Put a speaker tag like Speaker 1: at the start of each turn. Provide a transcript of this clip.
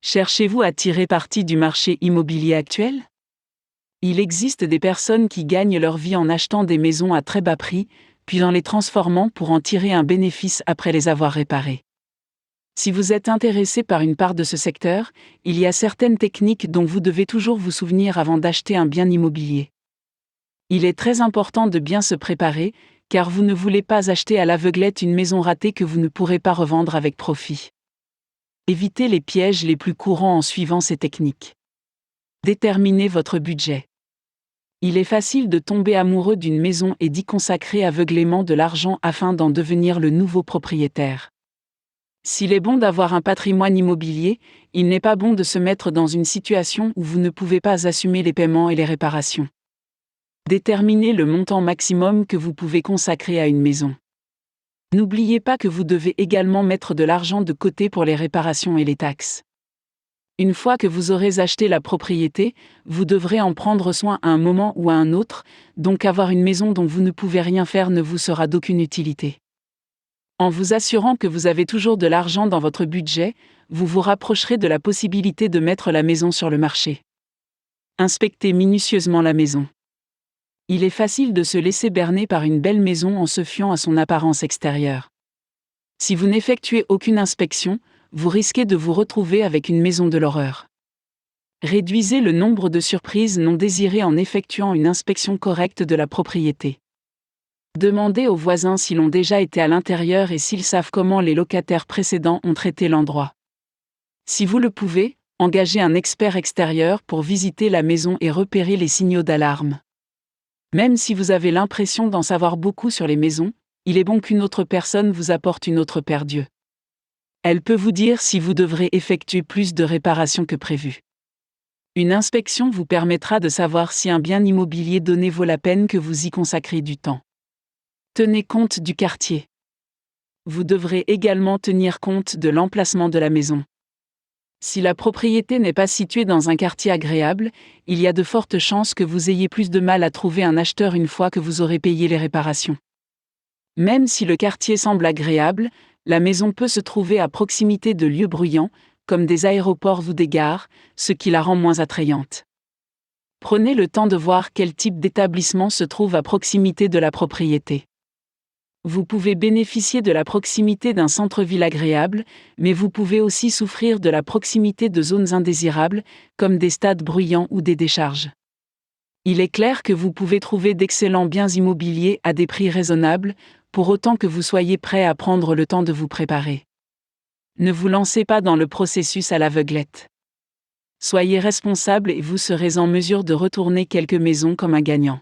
Speaker 1: Cherchez-vous à tirer parti du marché immobilier actuel? Il existe des personnes qui gagnent leur vie en achetant des maisons à très bas prix, puis en les transformant pour en tirer un bénéfice après les avoir réparées. Si vous êtes intéressé par une part de ce secteur, il y a certaines techniques dont vous devez toujours vous souvenir avant d'acheter un bien immobilier. Il est très important de bien se préparer, car vous ne voulez pas acheter à l'aveuglette une maison ratée que vous ne pourrez pas revendre avec profit. Évitez les pièges les plus courants en suivant ces techniques. Déterminez votre budget. Il est facile de tomber amoureux d'une maison et d'y consacrer aveuglément de l'argent afin d'en devenir le nouveau propriétaire. S'il est bon d'avoir un patrimoine immobilier, il n'est pas bon de se mettre dans une situation où vous ne pouvez pas assumer les paiements et les réparations. Déterminez le montant maximum que vous pouvez consacrer à une maison. N'oubliez pas que vous devez également mettre de l'argent de côté pour les réparations et les taxes. Une fois que vous aurez acheté la propriété, vous devrez en prendre soin à un moment ou à un autre, donc avoir une maison dont vous ne pouvez rien faire ne vous sera d'aucune utilité. En vous assurant que vous avez toujours de l'argent dans votre budget, vous vous rapprocherez de la possibilité de mettre la maison sur le marché. Inspectez minutieusement la maison. Il est facile de se laisser berner par une belle maison en se fiant à son apparence extérieure. Si vous n'effectuez aucune inspection, vous risquez de vous retrouver avec une maison de l'horreur. Réduisez le nombre de surprises non désirées en effectuant une inspection correcte de la propriété. Demandez aux voisins s'ils ont déjà été à l'intérieur et s'ils savent comment les locataires précédents ont traité l'endroit. Si vous le pouvez, engagez un expert extérieur pour visiter la maison et repérer les signaux d'alarme. Même si vous avez l'impression d'en savoir beaucoup sur les maisons, il est bon qu'une autre personne vous apporte une autre paire d'yeux. Elle peut vous dire si vous devrez effectuer plus de réparations que prévu. Une inspection vous permettra de savoir si un bien immobilier donné vaut la peine que vous y consacriez du temps. Tenez compte du quartier. Vous devrez également tenir compte de l'emplacement de la maison. Si la propriété n'est pas située dans un quartier agréable, il y a de fortes chances que vous ayez plus de mal à trouver un acheteur une fois que vous aurez payé les réparations. Même si le quartier semble agréable, la maison peut se trouver à proximité de lieux bruyants, comme des aéroports ou des gares, ce qui la rend moins attrayante. Prenez le temps de voir quel type d'établissement se trouve à proximité de la propriété. Vous pouvez bénéficier de la proximité d'un centre-ville agréable, mais vous pouvez aussi souffrir de la proximité de zones indésirables, comme des stades bruyants ou des décharges. Il est clair que vous pouvez trouver d'excellents biens immobiliers à des prix raisonnables, pour autant que vous soyez prêt à prendre le temps de vous préparer. Ne vous lancez pas dans le processus à l'aveuglette. Soyez responsable et vous serez en mesure de retourner quelques maisons comme un gagnant.